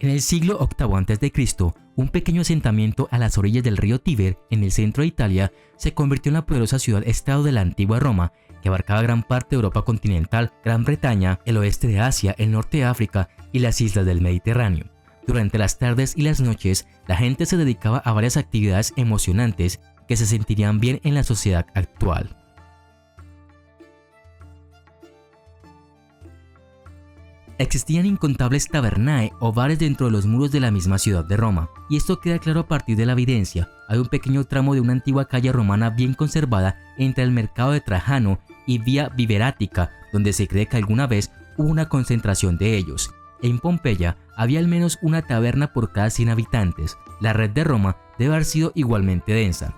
En el siglo VIII a.C., un pequeño asentamiento a las orillas del río Tíber, en el centro de Italia, se convirtió en la poderosa ciudad-estado de la antigua Roma, que abarcaba gran parte de Europa continental, Gran Bretaña, el oeste de Asia, el norte de África y las islas del Mediterráneo. Durante las tardes y las noches, la gente se dedicaba a varias actividades emocionantes que se sentirían bien en la sociedad actual. Existían incontables tabernae o bares dentro de los muros de la misma ciudad de Roma, y esto queda claro a partir de la evidencia. Hay un pequeño tramo de una antigua calle romana bien conservada entre el mercado de Trajano y Vía Viverática, donde se cree que alguna vez hubo una concentración de ellos. En Pompeya había al menos una taberna por cada 100 habitantes. La red de Roma debe haber sido igualmente densa.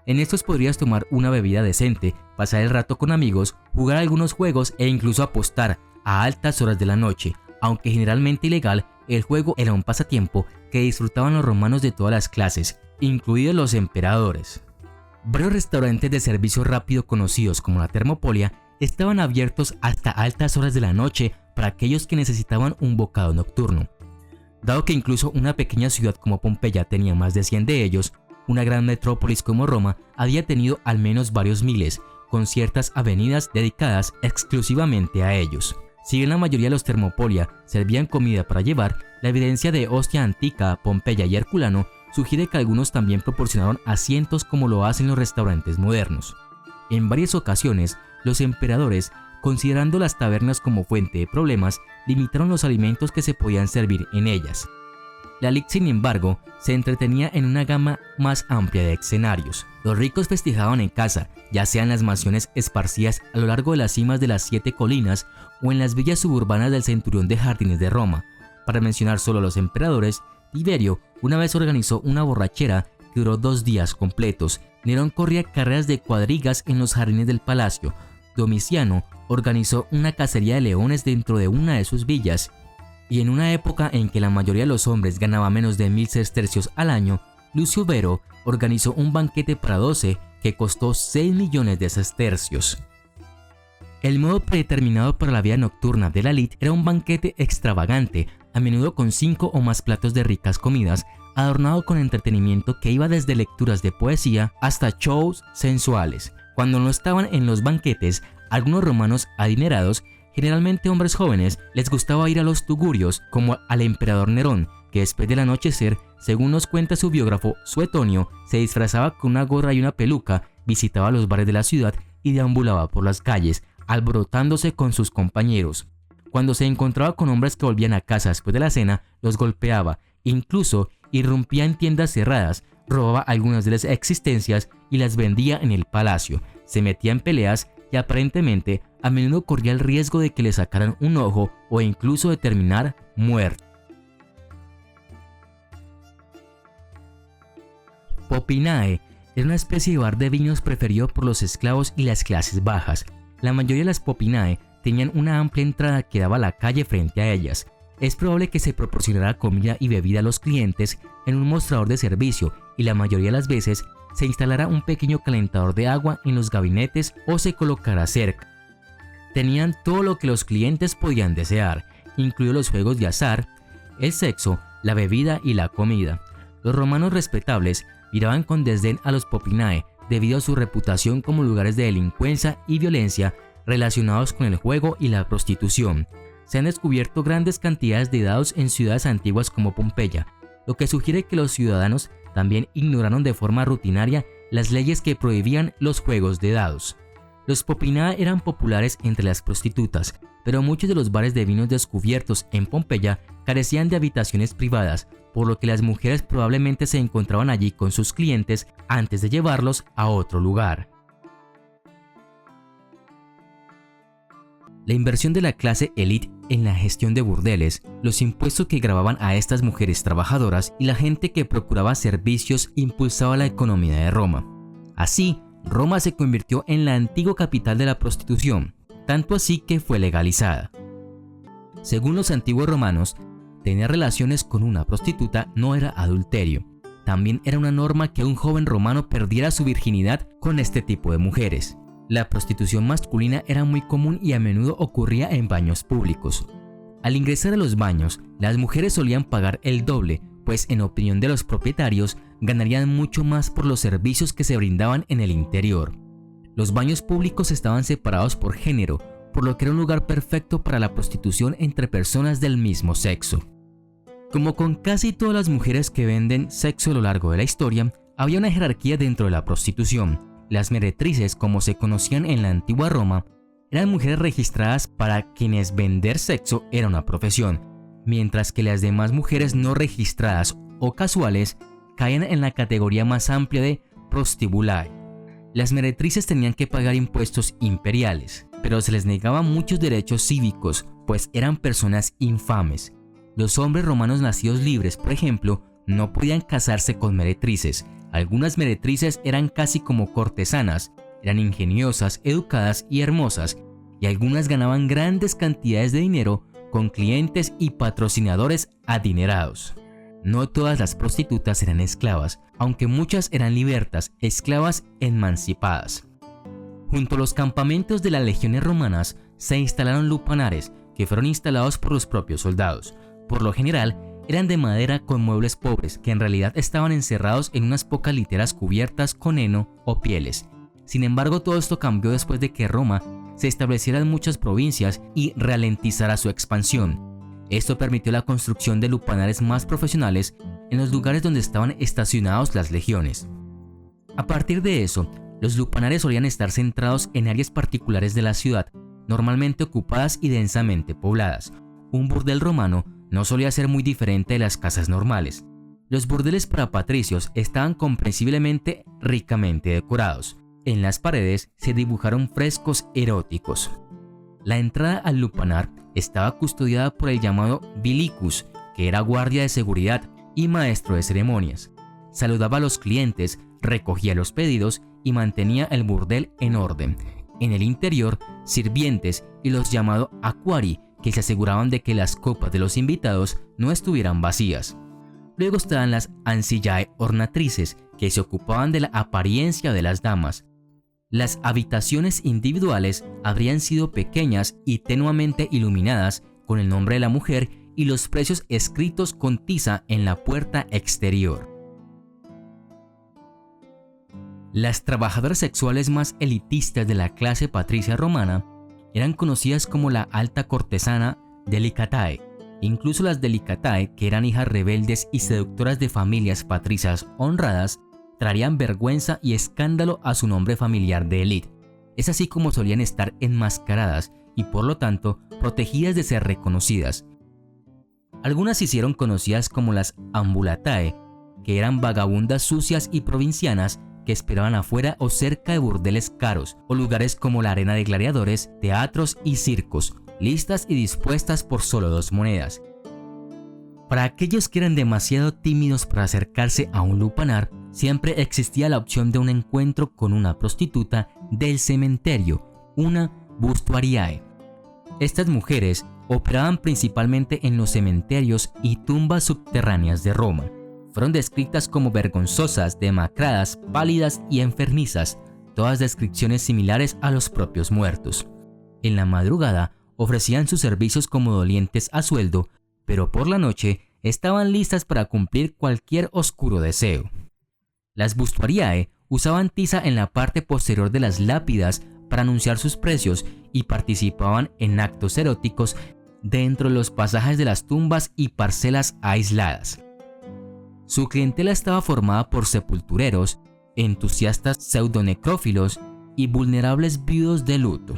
En estos podrías tomar una bebida decente, pasar el rato con amigos, jugar algunos juegos e incluso apostar a altas horas de la noche. Aunque generalmente ilegal, el juego era un pasatiempo que disfrutaban los romanos de todas las clases, incluidos los emperadores. Varios restaurantes de servicio rápido conocidos como la Termopolia estaban abiertos hasta altas horas de la noche para aquellos que necesitaban un bocado nocturno. Dado que incluso una pequeña ciudad como Pompeya tenía más de 100 de ellos, una gran metrópolis como Roma había tenido al menos varios miles, con ciertas avenidas dedicadas exclusivamente a ellos. Si bien la mayoría de los Termopolia servían comida para llevar, la evidencia de Ostia Antica, Pompeya y Herculano sugiere que algunos también proporcionaron asientos como lo hacen los restaurantes modernos. En varias ocasiones, los emperadores, considerando las tabernas como fuente de problemas, limitaron los alimentos que se podían servir en ellas. La élite, sin embargo, se entretenía en una gama más amplia de escenarios. Los ricos festejaban en casa, ya sea en las mansiones esparcidas a lo largo de las cimas de las 7 colinas o en las villas suburbanas del centurión de Jardines de Roma. Para mencionar solo a los emperadores, Tiberio una vez organizó una borrachera que duró 2 días completos. Nerón corría carreras de cuadrigas en los jardines del palacio. Domiciano organizó una cacería de leones dentro de una de sus villas. Y en una época en que la mayoría de los hombres ganaba menos de 1000 sestercios al año, Lucio Vero organizó un banquete para 12 que costó 6 millones de sestercios. El modo predeterminado para la vida nocturna de la élite era un banquete extravagante, a menudo con 5 o más platos de ricas comidas, adornado con entretenimiento que iba desde lecturas de poesía hasta shows sensuales. Cuando no estaban en los banquetes, algunos romanos adinerados, generalmente hombres jóvenes, les gustaba ir a los tugurios, como al emperador Nerón, que después del anochecer, según nos cuenta su biógrafo Suetonio, se disfrazaba con una gorra y una peluca, visitaba los bares de la ciudad y deambulaba por las calles, alborotándose con sus compañeros. Cuando se encontraba con hombres que volvían a casa después de la cena, los golpeaba, incluso irrumpía en tiendas cerradas, robaba algunas de las existencias y las vendía en el palacio, se metía en peleas y aparentemente a menudo corría el riesgo de que le sacaran un ojo o incluso de terminar muerto. Popinae era una especie de bar de vinos preferido por los esclavos y las clases bajas. La mayoría de las popinae tenían una amplia entrada que daba a la calle frente a ellas. Es probable que se proporcionara comida y bebida a los clientes en un mostrador de servicio y la mayoría de las veces se instalara un pequeño calentador de agua en los gabinetes o se colocara cerca. Tenían todo lo que los clientes podían desear, incluidos los juegos de azar, el sexo, la bebida y la comida. Los romanos respetables miraban con desdén a los popinae debido a su reputación como lugares de delincuencia y violencia relacionados con el juego y la prostitución. Se han descubierto grandes cantidades de dados en ciudades antiguas como Pompeya, lo que sugiere que los ciudadanos también ignoraron de forma rutinaria las leyes que prohibían los juegos de dados. Los popinae eran populares entre las prostitutas, pero muchos de los bares de vinos descubiertos en Pompeya carecían de habitaciones privadas, por lo que las mujeres probablemente se encontraban allí con sus clientes antes de llevarlos a otro lugar. La inversión de la clase élite en la gestión de burdeles, los impuestos que gravaban a estas mujeres trabajadoras y la gente que procuraba servicios impulsaba la economía de Roma. Así, Roma se convirtió en la antigua capital de la prostitución, tanto así que fue legalizada. Según los antiguos romanos, tener relaciones con una prostituta no era adulterio. También era una norma que un joven romano perdiera su virginidad con este tipo de mujeres. La prostitución masculina era muy común y a menudo ocurría en baños públicos. Al ingresar a los baños, las mujeres solían pagar el doble, pues en opinión de los propietarios, ganarían mucho más por los servicios que se brindaban en el interior. Los baños públicos estaban separados por género, por lo que era un lugar perfecto para la prostitución entre personas del mismo sexo. Como con casi todas las mujeres que venden sexo a lo largo de la historia, había una jerarquía dentro de la prostitución. Las meretrices, como se conocían en la antigua Roma, eran mujeres registradas para quienes vender sexo era una profesión, mientras que las demás mujeres no registradas o casuales caían en la categoría más amplia de prostibulae. Las meretrices tenían que pagar impuestos imperiales, pero se les negaban muchos derechos cívicos, pues eran personas infames. Los hombres romanos nacidos libres, por ejemplo, no podían casarse con meretrices. Algunas meretrices eran casi como cortesanas, eran ingeniosas, educadas y hermosas, y algunas ganaban grandes cantidades de dinero con clientes y patrocinadores adinerados. No todas las prostitutas eran esclavas, aunque muchas eran libertas, esclavas emancipadas. Junto a los campamentos de las legiones romanas se instalaron lupanares, que fueron instalados por los propios soldados. Por lo general, eran de madera con muebles pobres, que en realidad estaban encerrados en unas pocas literas cubiertas con heno o pieles. Sin embargo, todo esto cambió después de que Roma se estableciera en muchas provincias y ralentizara su expansión. Esto permitió la construcción de lupanares más profesionales en los lugares donde estaban estacionados las legiones. A partir de eso, los lupanares solían estar centrados en áreas particulares de la ciudad, normalmente ocupadas y densamente pobladas. Un burdel romano no solía ser muy diferente de las casas normales. Los burdeles para patricios estaban comprensiblemente ricamente decorados. En las paredes se dibujaron frescos eróticos. La entrada al lupanar estaba custodiada por el llamado vilicus, que era guardia de seguridad y maestro de ceremonias. Saludaba a los clientes, recogía los pedidos y mantenía el burdel en orden. En el interior, sirvientes y los llamados aquari, que se aseguraban de que las copas de los invitados no estuvieran vacías. Luego estaban las ancillae ornatrices, que se ocupaban de la apariencia de las damas. Las habitaciones individuales habrían sido pequeñas y tenuamente iluminadas con el nombre de la mujer y los precios escritos con tiza en la puerta exterior. Las trabajadoras sexuales más elitistas de la clase patricia romana eran conocidas como la alta cortesana delicatae. Incluso las delicatae, que eran hijas rebeldes y seductoras de familias patricias honradas, traerían vergüenza y escándalo a su nombre familiar de élite. Es así como solían estar enmascaradas y por lo tanto protegidas de ser reconocidas. Algunas se hicieron conocidas como las ambulatae, que eran vagabundas sucias y provincianas que esperaban afuera o cerca de burdeles caros o lugares como la arena de gladiadores, teatros y circos, listas y dispuestas por solo 2 monedas. Para aquellos que eran demasiado tímidos para acercarse a un lupanar, siempre existía la opción de un encuentro con una prostituta del cementerio, una bustuariae. Estas mujeres operaban principalmente en los cementerios y tumbas subterráneas de Roma. Fueron descritas como vergonzosas, demacradas, pálidas y enfermizas, todas descripciones similares a los propios muertos. En la madrugada ofrecían sus servicios como dolientes a sueldo, pero por la noche estaban listas para cumplir cualquier oscuro deseo. Las bustuariae usaban tiza en la parte posterior de las lápidas para anunciar sus precios y participaban en actos eróticos dentro de los pasajes de las tumbas y parcelas aisladas. Su clientela estaba formada por sepultureros, entusiastas pseudonecrófilos y vulnerables viudos de luto.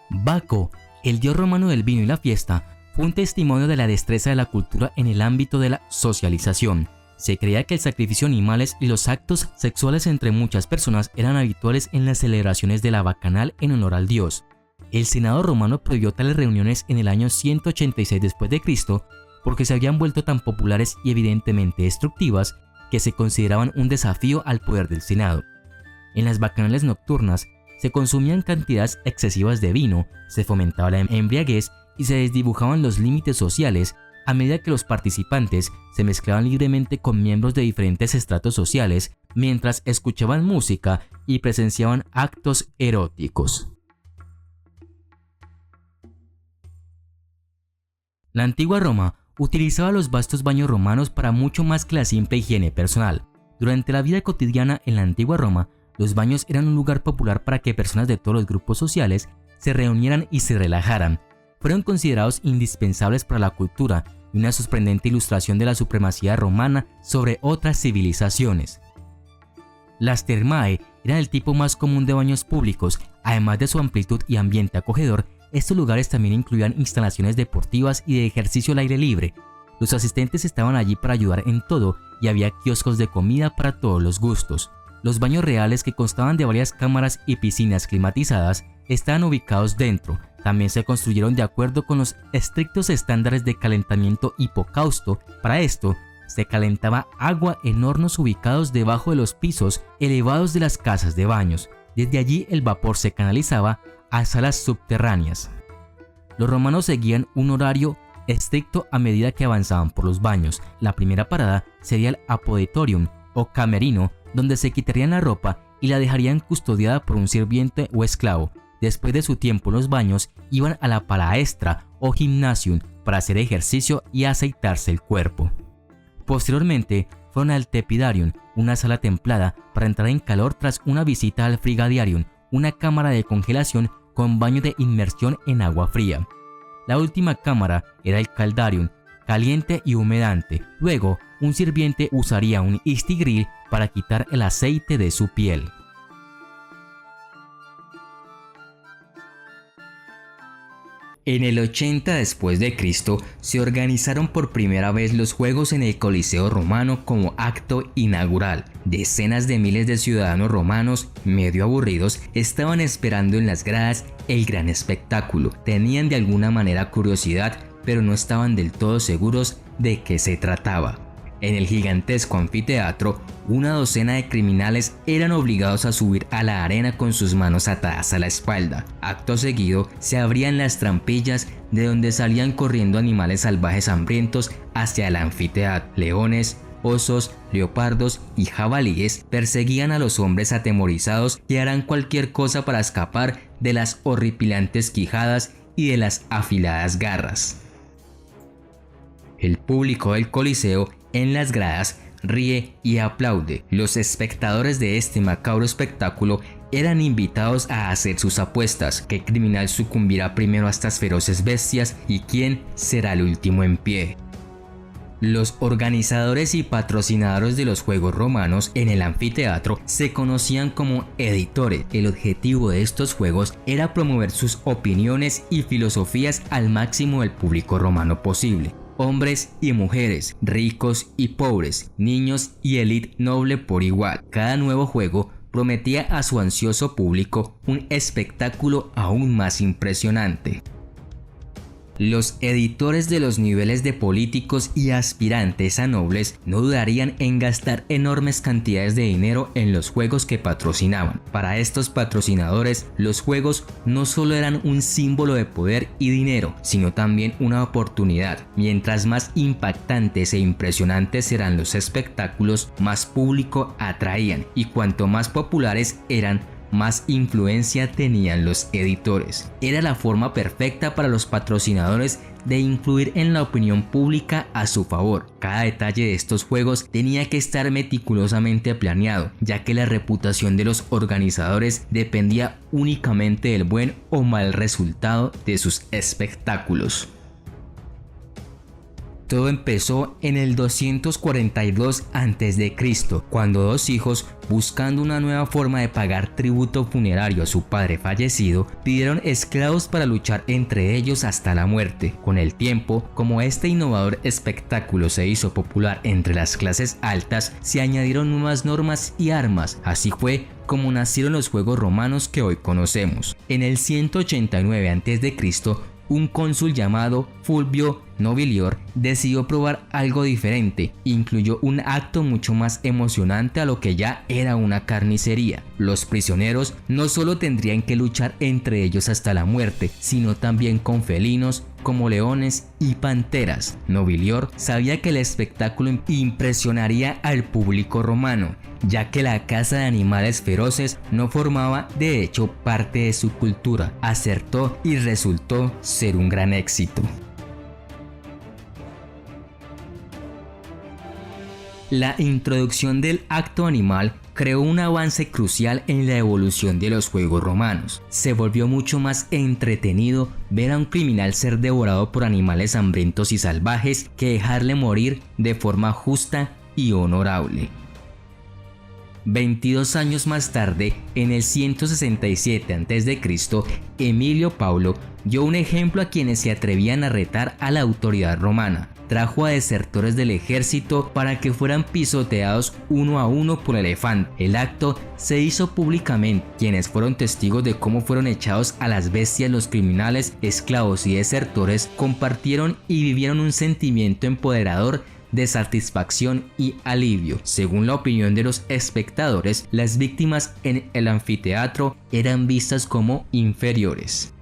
Baco, el dios romano del vino y la fiesta, fue un testimonio de la destreza de la cultura en el ámbito de la socialización. Se creía que el sacrificio de animales y los actos sexuales entre muchas personas eran habituales en las celebraciones de la bacanal en honor al dios. El Senado romano prohibió tales reuniones en el año 186 d.C. porque se habían vuelto tan populares y evidentemente destructivas que se consideraban un desafío al poder del Senado. En las bacanales nocturnas se consumían cantidades excesivas de vino, se fomentaba la embriaguez y se desdibujaban los límites sociales a medida que los participantes se mezclaban libremente con miembros de diferentes estratos sociales mientras escuchaban música y presenciaban actos eróticos. La antigua Roma utilizaba los vastos baños romanos para mucho más que la simple higiene personal. Durante la vida cotidiana en la antigua Roma, los baños eran un lugar popular para que personas de todos los grupos sociales se reunieran y se relajaran. Fueron considerados indispensables para la cultura y una sorprendente ilustración de la supremacía romana sobre otras civilizaciones. Las termae eran el tipo más común de baños públicos. Además de su amplitud y ambiente acogedor, estos lugares también incluían instalaciones deportivas y de ejercicio al aire libre. Los asistentes estaban allí para ayudar en todo y había kioscos de comida para todos los gustos. Los baños reales, que constaban de varias cámaras y piscinas climatizadas, estaban ubicados dentro. También se construyeron de acuerdo con los estrictos estándares de calentamiento hipocausto. Para esto, se calentaba agua en hornos ubicados debajo de los pisos elevados de las casas de baños. Desde allí el vapor se canalizaba a salas subterráneas. Los romanos seguían un horario estricto a medida que avanzaban por los baños. La primera parada sería el apodetorium o camerino, donde se quitarían la ropa y la dejarían custodiada por un sirviente o esclavo. Después de su tiempo en los baños, iban a la palaestra o gymnasium para hacer ejercicio y aceitarse el cuerpo. Posteriormente, fueron al tepidarium, una sala templada para entrar en calor tras una visita al frigadiarium, una cámara de congelación con baño de inmersión en agua fría. La última cámara era el caldarium, caliente y humedante. Luego, un sirviente usaría un istigril para quitar el aceite de su piel. En el 80 después de Cristo se organizaron por primera vez los Juegos en el Coliseo romano como acto inaugural. Decenas de miles de ciudadanos romanos, medio aburridos, estaban esperando en las gradas el gran espectáculo. Tenían de alguna manera curiosidad, pero no estaban del todo seguros de qué se trataba. En el gigantesco anfiteatro, una docena de criminales eran obligados a subir a la arena con sus manos atadas a la espalda. Acto seguido, se abrían las trampillas de donde salían corriendo animales salvajes hambrientos hacia el anfiteatro. Leones, osos, leopardos y jabalíes perseguían a los hombres atemorizados que harán cualquier cosa para escapar de las horripilantes quijadas y de las afiladas garras. El público del Coliseo en las gradas ríe y aplaude. Los espectadores de este macabro espectáculo eran invitados a hacer sus apuestas: qué criminal sucumbirá primero a estas feroces bestias y quién será el último en pie. Los organizadores y patrocinadores de los Juegos romanos en el anfiteatro se conocían como editores. El objetivo de estos juegos era promover sus opiniones y filosofías al máximo del público romano posible. Hombres y mujeres, ricos y pobres, niños y élite noble por igual. Cada nuevo juego prometía a su ansioso público un espectáculo aún más impresionante. Los editores de los niveles de políticos y aspirantes a nobles no dudarían en gastar enormes cantidades de dinero en los juegos que patrocinaban. Para estos patrocinadores, los juegos no solo eran un símbolo de poder y dinero, sino también una oportunidad. Mientras más impactantes e impresionantes eran los espectáculos, más público atraían, y cuanto más populares eran, más influencia tenían los editores. Era la forma perfecta para los patrocinadores de influir en la opinión pública a su favor. Cada detalle de estos juegos tenía que estar meticulosamente planeado, ya que la reputación de los organizadores dependía únicamente del buen o mal resultado de sus espectáculos. Todo empezó en el 242 a.C., cuando dos hijos, buscando una nueva forma de pagar tributo funerario a su padre fallecido, pidieron esclavos para luchar entre ellos hasta la muerte. Con el tiempo, como este innovador espectáculo se hizo popular entre las clases altas, se añadieron nuevas normas y armas. Así fue como nacieron los Juegos romanos que hoy conocemos. En el 189 a.C., un cónsul llamado Fulvio Nobilior decidió probar algo diferente. Incluyó un acto mucho más emocionante a lo que ya era una carnicería. Los prisioneros no solo tendrían que luchar entre ellos hasta la muerte, sino también con felinos como leones y panteras. Nobilior sabía que el espectáculo impresionaría al público romano, ya que la caza de animales feroces no formaba de hecho parte de su cultura. Acertó y resultó ser un gran éxito. La introducción del acto animal creó un avance crucial en la evolución de los juegos romanos. Se volvió mucho más entretenido ver a un criminal ser devorado por animales hambrientos y salvajes que dejarle morir de forma justa y honorable. 22 años más tarde, en el 167 a.C., Emilio Paulo dio un ejemplo a quienes se atrevían a retar a la autoridad romana. Trajo a desertores del ejército para que fueran pisoteados uno a uno por el elefante. El acto se hizo públicamente. Quienes fueron testigos de cómo fueron echados a las bestias los criminales, esclavos y desertores compartieron y vivieron un sentimiento empoderador de satisfacción y alivio. Según la opinión de los espectadores, las víctimas en el anfiteatro eran vistas como inferiores.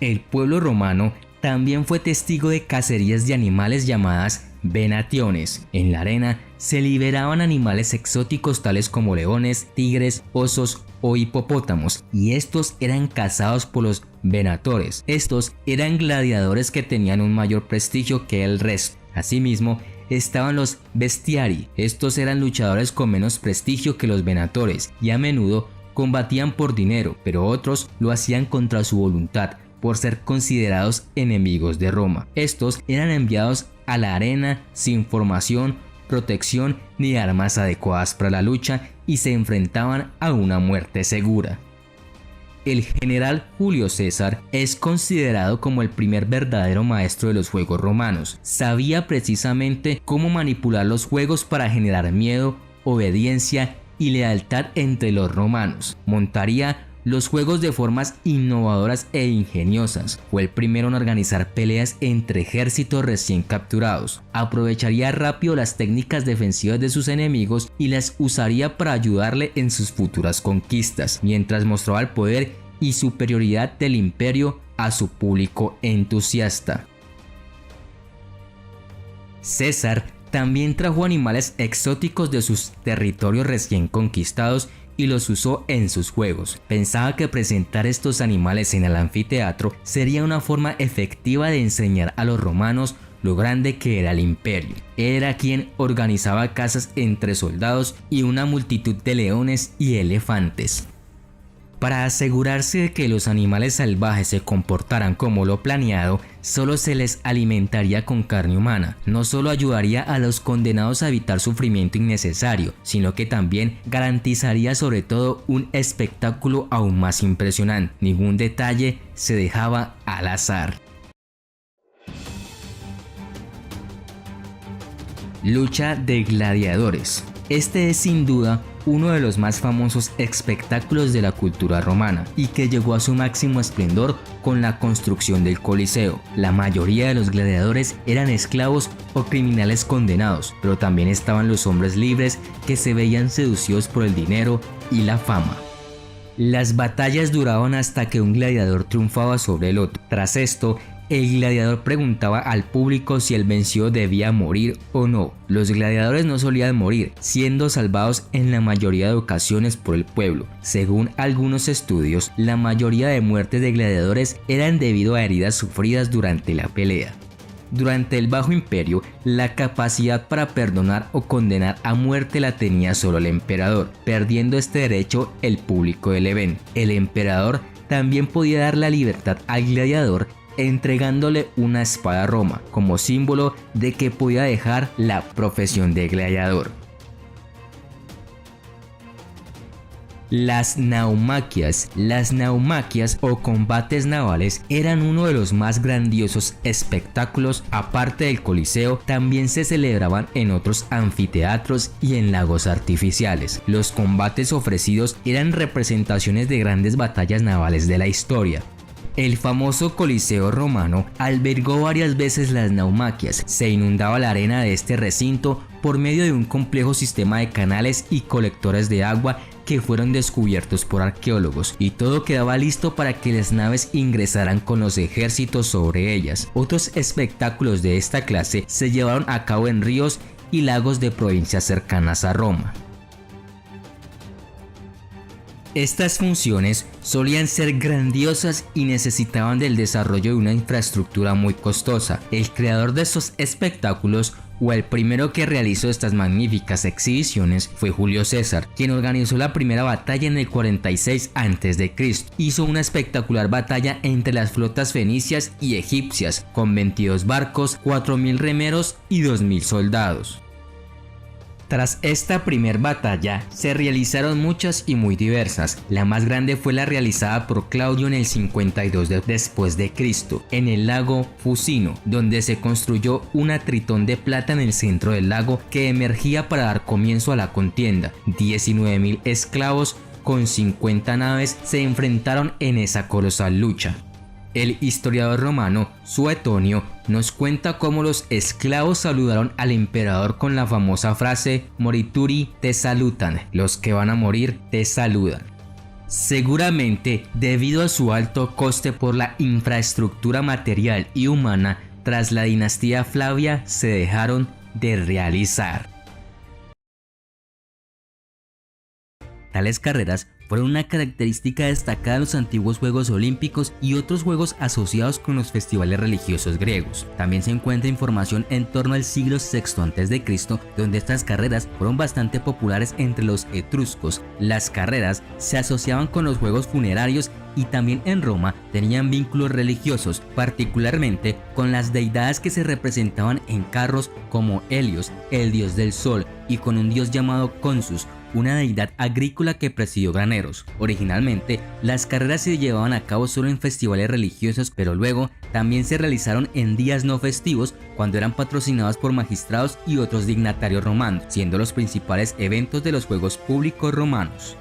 El pueblo romano también fue testigo de cacerías de animales llamadas venationes. En la arena se liberaban animales exóticos tales como leones, tigres, osos o hipopótamos, y estos eran cazados por los venatores. Estos eran gladiadores que tenían un mayor prestigio que el resto. Asimismo, estaban los bestiari. Estos eran luchadores con menos prestigio que los venatores y a menudo combatían por dinero, pero otros lo hacían contra su voluntad por ser considerados enemigos de Roma. Estos eran enviados a la arena sin formación, protección ni armas adecuadas para la lucha y se enfrentaban a una muerte segura. El general Julio César es considerado como el primer verdadero maestro de los juegos romanos. Sabía precisamente cómo manipular los juegos para generar miedo, obediencia y lealtad entre los romanos. Montaría los juegos de formas innovadoras e ingeniosas. Fue el primero en organizar peleas entre ejércitos recién capturados. Aprovecharía rápido las técnicas defensivas de sus enemigos y las usaría para ayudarle en sus futuras conquistas, mientras mostraba el poder y superioridad del imperio a su público entusiasta. César también trajo animales exóticos de sus territorios recién conquistados y los usó en sus juegos. Pensaba que presentar estos animales en el anfiteatro sería una forma efectiva de enseñar a los romanos lo grande que era el imperio. Era quien organizaba cazas entre soldados y una multitud de leones y elefantes. Para asegurarse de que los animales salvajes se comportaran como lo planeado, solo se les alimentaría con carne humana. No solo ayudaría a los condenados a evitar sufrimiento innecesario, sino que también garantizaría sobre todo un espectáculo aún más impresionante. Ningún detalle se dejaba al azar. Lucha de gladiadores. Este es sin duda uno de los más famosos espectáculos de la cultura romana y que llegó a su máximo esplendor con la construcción del Coliseo. La mayoría de los gladiadores eran esclavos o criminales condenados, pero también estaban los hombres libres que se veían seducidos por el dinero y la fama. Las batallas duraban hasta que un gladiador triunfaba sobre el otro. Tras esto, el gladiador preguntaba al público si el vencido debía morir o no. Los gladiadores no solían morir, siendo salvados en la mayoría de ocasiones por el pueblo. Según algunos estudios, la mayoría de muertes de gladiadores eran debido a heridas sufridas durante la pelea. Durante el Bajo Imperio, la capacidad para perdonar o condenar a muerte la tenía solo el emperador, perdiendo este derecho el público del evento. El emperador también podía dar la libertad al gladiador entregándole una espada a Roma, como símbolo de que podía dejar la profesión de gladiador. Las naumaquias o combates navales eran uno de los más grandiosos espectáculos. Aparte del Coliseo, también se celebraban en otros anfiteatros y en lagos artificiales. Los combates ofrecidos eran representaciones de grandes batallas navales de la historia. El famoso Coliseo romano albergó varias veces las naumaquias. Se inundaba la arena de este recinto por medio de un complejo sistema de canales y colectores de agua que fueron descubiertos por arqueólogos, y todo quedaba listo para que las naves ingresaran con los ejércitos sobre ellas. Otros espectáculos de esta clase se llevaron a cabo en ríos y lagos de provincias cercanas a Roma. Estas funciones solían ser grandiosas y necesitaban del desarrollo de una infraestructura muy costosa. El creador de estos espectáculos o el primero que realizó estas magníficas exhibiciones fue Julio César, quien organizó la primera batalla en el 46 a.C. Hizo una espectacular batalla entre las flotas fenicias y egipcias, con 22 barcos, 4.000 remeros y 2.000 soldados. Tras esta primer batalla, se realizaron muchas y muy diversas. La más grande fue la realizada por Claudio en el 52 después de Cristo, en el lago Fucino, donde se construyó una tritón de plata en el centro del lago que emergía para dar comienzo a la contienda. 19.000 esclavos con 50 naves se enfrentaron en esa colosal lucha. El historiador romano Suetonio nos cuenta cómo los esclavos saludaron al emperador con la famosa frase "Morituri te salutan", los que van a morir te saludan. Seguramente debido a su alto coste por la infraestructura material y humana, tras la dinastía Flavia se dejaron de realizar. Tales carreras fueron una característica destacada en los antiguos Juegos Olímpicos y otros juegos asociados con los festivales religiosos griegos. También se encuentra información en torno al siglo VI a.C., donde estas carreras fueron bastante populares entre los etruscos. Las carreras se asociaban con los juegos funerarios y también en Roma tenían vínculos religiosos, particularmente con las deidades que se representaban en carros como Helios, el dios del sol, y con un dios llamado Consus, una deidad agrícola que presidió graneros. Originalmente, las carreras se llevaban a cabo solo en festivales religiosos, pero luego también se realizaron en días no festivos cuando eran patrocinados por magistrados y otros dignatarios romanos, siendo los principales eventos de los Juegos Públicos romanos.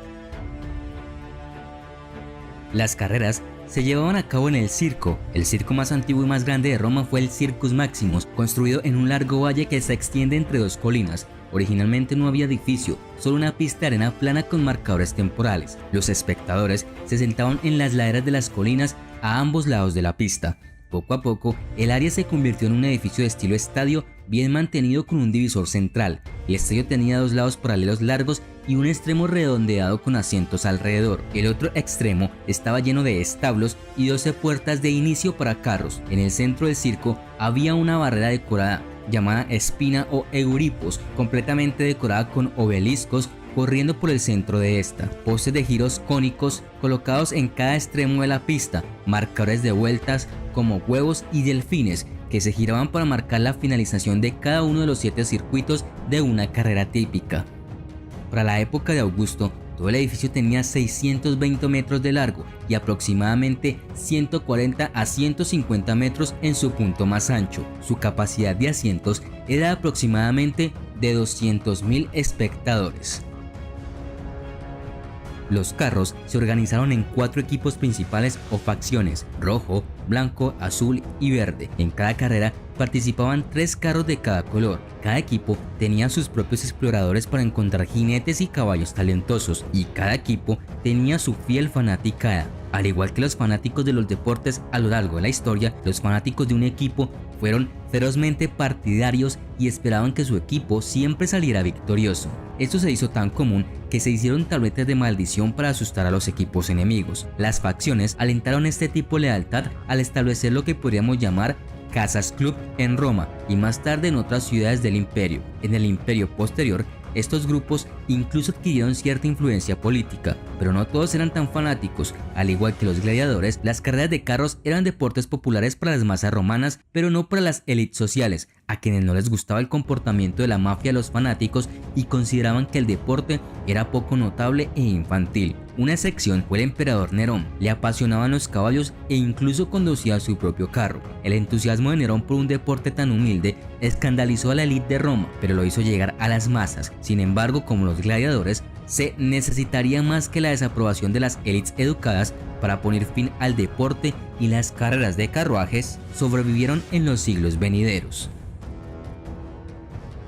Las carreras se llevaban a cabo en el circo. El circo más antiguo y más grande de Roma fue el Circus Maximus, construido en un largo valle que se extiende entre dos colinas. Originalmente no había edificio, solo una pista de arena plana con marcadores temporales. Los espectadores se sentaban en las laderas de las colinas a ambos lados de la pista. Poco a poco, el área se convirtió en un edificio de estilo estadio bien mantenido con un divisor central. El estadio tenía dos lados paralelos largos y un extremo redondeado con asientos alrededor. El otro extremo estaba lleno de establos y 12 puertas de inicio para carros. En el centro del circo había una barrera decorada llamada espina o euripos, completamente decorada con obeliscos corriendo por el centro de esta, postes de giros cónicos colocados en cada extremo de la pista, marcadores de vueltas como huevos y delfines que se giraban para marcar la finalización de cada uno de los 7 circuitos de una carrera típica. Para la época de Augusto, todo el edificio tenía 620 metros de largo y aproximadamente 140 a 150 metros en su punto más ancho. Su capacidad de asientos era aproximadamente de 200.000 espectadores. Los carros se organizaron en 4 equipos principales o facciones: rojo, blanco, azul y verde. En cada carrera participaban 3 carros de cada color. Cada equipo tenía sus propios exploradores para encontrar jinetes y caballos talentosos, y cada equipo tenía su fiel fanaticada. Al igual que los fanáticos de los deportes a lo largo de la historia, los fanáticos de un equipo fueron ferozmente partidarios y esperaban que su equipo siempre saliera victorioso. Esto se hizo tan común que se hicieron tabletas de maldición para asustar a los equipos enemigos. Las facciones alentaron este tipo de lealtad al establecer lo que podríamos llamar casas club en Roma y más tarde en otras ciudades del imperio. En el imperio posterior, estos grupos incluso adquirieron cierta influencia política, pero no todos eran tan fanáticos. Al igual que los gladiadores, las carreras de carros eran deportes populares para las masas romanas, pero no para las élites sociales, a quienes no les gustaba el comportamiento de la mafia de los fanáticos y consideraban que el deporte era poco notable e infantil. Una excepción fue el emperador Nerón. Le apasionaban los caballos e incluso conducía su propio carro. El entusiasmo de Nerón por un deporte tan humilde escandalizó a la élite de Roma, pero lo hizo llegar a las masas. Sin embargo, como los gladiadores, se necesitaría más que la desaprobación de las élites educadas para poner fin al deporte, y las carreras de carruajes sobrevivieron en los siglos venideros.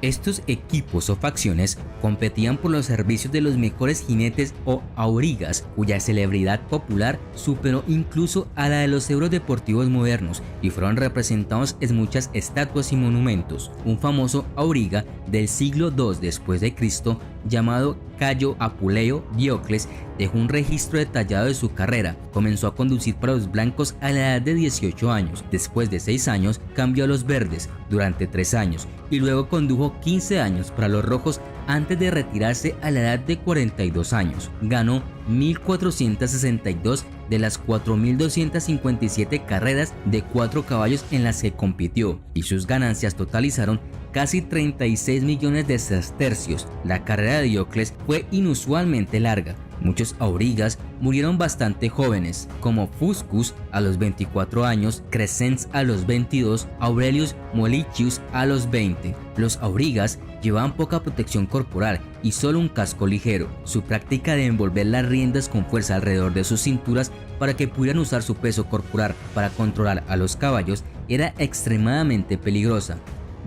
Estos equipos o facciones competían por los servicios de los mejores jinetes o aurigas, cuya celebridad popular superó incluso a la de los euros deportivos modernos y fueron representados en muchas estatuas y monumentos. Un famoso auriga del siglo II después de Cristo llamado Cayo Apuleo Diocles dejó un registro detallado de su carrera. Comenzó a conducir para los blancos a la edad de 18 años. Después de 6 años cambió a los verdes durante 3 años y luego condujo 15 años para los rojos antes de retirarse a la edad de 42 años. Ganó 1.462 de las 4.257 carreras de 4 caballos en las que compitió y sus ganancias totalizaron casi 36 millones de sestercios. La carrera de Diocles fue inusualmente larga. Muchos aurigas murieron bastante jóvenes, como Fuscus a los 24 años, Crescens a los 22, Aurelius Molitius a los 20. Los aurigas llevaban poca protección corporal y solo un casco ligero. Su práctica de envolver las riendas con fuerza alrededor de sus cinturas para que pudieran usar su peso corporal para controlar a los caballos era extremadamente peligrosa,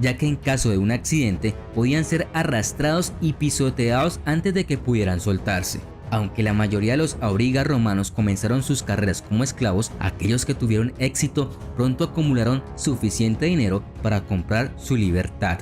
ya que en caso de un accidente podían ser arrastrados y pisoteados antes de que pudieran soltarse. Aunque la mayoría de los aurigas romanos comenzaron sus carreras como esclavos, aquellos que tuvieron éxito pronto acumularon suficiente dinero para comprar su libertad.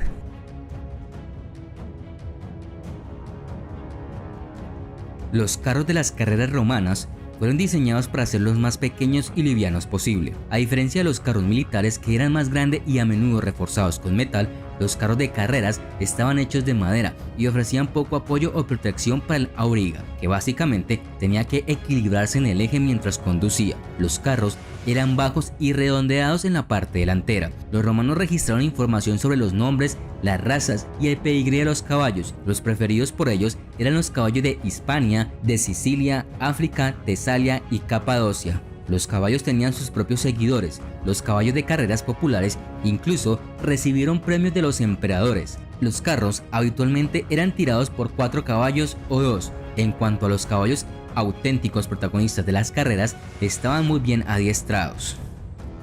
Los carros de las carreras romanas fueron diseñados para ser los más pequeños y livianos posible. A diferencia de los carros militares, que eran más grandes y a menudo reforzados con metal, los carros de carreras estaban hechos de madera y ofrecían poco apoyo o protección para el auriga, que básicamente tenía que equilibrarse en el eje mientras conducía. Los carros eran bajos y redondeados en la parte delantera. Los romanos registraron información sobre los nombres, las razas y el pedigrí de los caballos. Los preferidos por ellos eran los caballos de Hispania, de Sicilia, África, Tesalia y Capadocia. Los caballos tenían sus propios seguidores. Los caballos de carreras populares incluso recibieron premios de los emperadores. Los carros habitualmente eran tirados por 4 caballos o 2. En cuanto a los caballos auténticos protagonistas de las carreras, estaban muy bien adiestrados.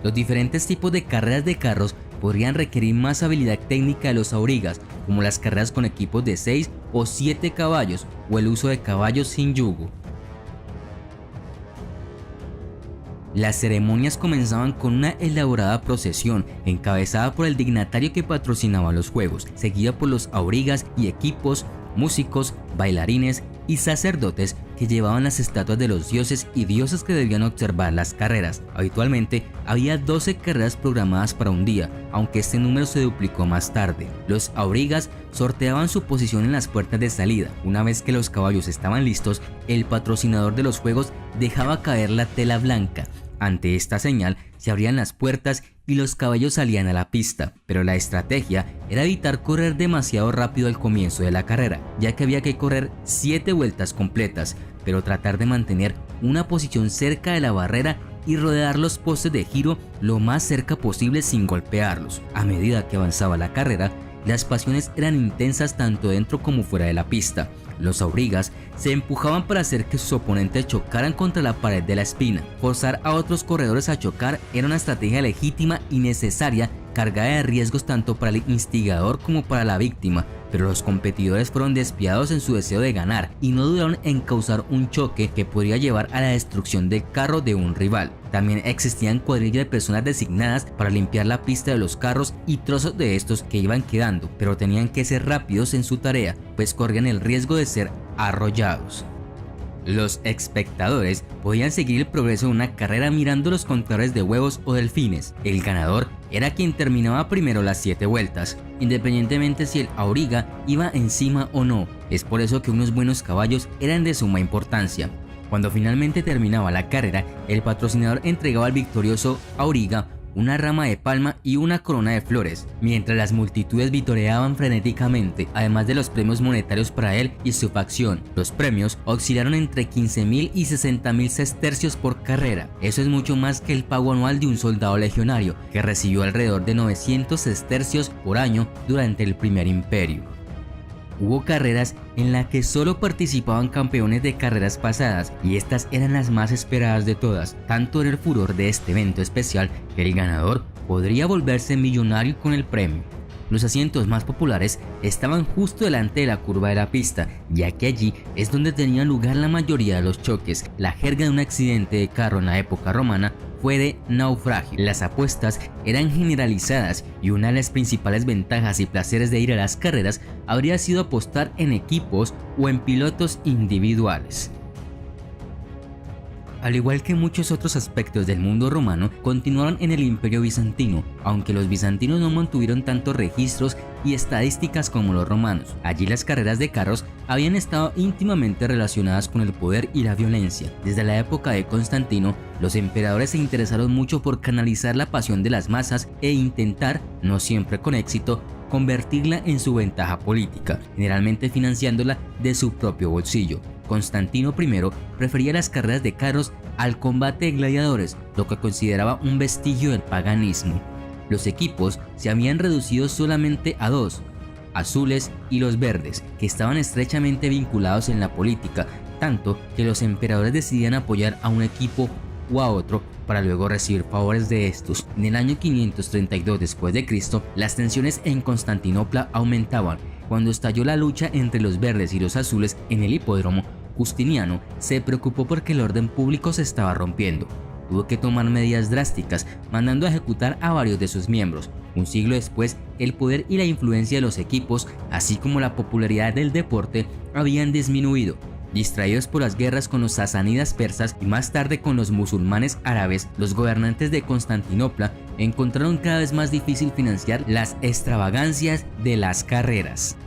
Los diferentes tipos de carreras de carros podrían requerir más habilidad técnica de los aurigas, como las carreras con equipos de 6 o 7 caballos o el uso de caballos sin yugo. Las ceremonias comenzaban con una elaborada procesión encabezada por el dignatario que patrocinaba los juegos, seguida por los aurigas y equipos, músicos, bailarines y sacerdotes que llevaban las estatuas de los dioses y diosas que debían observar las carreras. Habitualmente había 12 carreras programadas para un día, aunque este número se duplicó más tarde. Los aurigas sorteaban su posición en las puertas de salida. Una vez que los caballos estaban listos, el patrocinador de los juegos dejaba caer la tela blanca. Ante esta señal se abrían las puertas y los caballos salían a la pista, pero la estrategia era evitar correr demasiado rápido al comienzo de la carrera, ya que había que correr 7 vueltas completas, pero tratar de mantener una posición cerca de la barrera y rodear los postes de giro lo más cerca posible sin golpearlos. A medida que avanzaba la carrera, las pasiones eran intensas tanto dentro como fuera de la pista. Los aurigas se empujaban para hacer que sus oponentes chocaran contra la pared de la espina. Forzar a otros corredores a chocar era una estrategia legítima y necesaria, cargada de riesgos tanto para el instigador como para la víctima, pero los competidores fueron despiadados en su deseo de ganar y no dudaron en causar un choque que podría llevar a la destrucción del carro de un rival. También existían cuadrillas de personas designadas para limpiar la pista de los carros y trozos de estos que iban quedando, pero tenían que ser rápidos en su tarea, pues corrían el riesgo de ser arrollados. Los espectadores podían seguir el progreso de una carrera mirando los contadores de huevos o delfines. El ganador era quien terminaba primero las 7 vueltas, independientemente si el auriga iba encima o no. Es por eso que unos buenos caballos eran de suma importancia. Cuando finalmente terminaba la carrera, el patrocinador entregaba al victorioso auriga una rama de palma y una corona de flores, mientras las multitudes vitoreaban frenéticamente, además de los premios monetarios para él y su facción. Los premios oscilaron entre 15.000 y 60.000 sestercios por carrera. Eso es mucho más que el pago anual de un soldado legionario, que recibió alrededor de 900 sestercios por año durante el primer imperio. Hubo carreras en las que solo participaban campeones de carreras pasadas y estas eran las más esperadas de todas. Tanto era el furor de este evento especial que el ganador podría volverse millonario con el premio. Los asientos más populares estaban justo delante de la curva de la pista, ya que allí es donde tenían lugar la mayoría de los choques. La jerga de un accidente de carro en la época romana fue de naufragio. Las apuestas eran generalizadas y una de las principales ventajas y placeres de ir a las carreras habría sido apostar en equipos o en pilotos individuales. Al igual que muchos otros aspectos del mundo romano, continuaron en el Imperio Bizantino, aunque los bizantinos no mantuvieron tantos registros y estadísticas como los romanos. Allí las carreras de carros habían estado íntimamente relacionadas con el poder y la violencia. Desde la época de Constantino, los emperadores se interesaron mucho por canalizar la pasión de las masas e intentar, no siempre con éxito, convertirla en su ventaja política, generalmente financiándola de su propio bolsillo. Constantino I prefería las carreras de carros al combate de gladiadores, lo que consideraba un vestigio del paganismo. Los equipos se habían reducido solamente a dos, azules y los verdes, que estaban estrechamente vinculados en la política, tanto que los emperadores decidían apoyar a un equipo o a otro para luego recibir favores de estos. En el año 532 después de Cristo, las tensiones en Constantinopla aumentaban. Cuando estalló la lucha entre los verdes y los azules en el hipódromo, Justiniano se preocupó porque el orden público se estaba rompiendo. Tuvo que tomar medidas drásticas, mandando a ejecutar a varios de sus miembros. Un siglo después, el poder y la influencia de los equipos, así como la popularidad del deporte, habían disminuido. Distraídos por las guerras con los sasánidas persas y más tarde con los musulmanes árabes, los gobernantes de Constantinopla encontraron cada vez más difícil financiar las extravagancias de las carreras.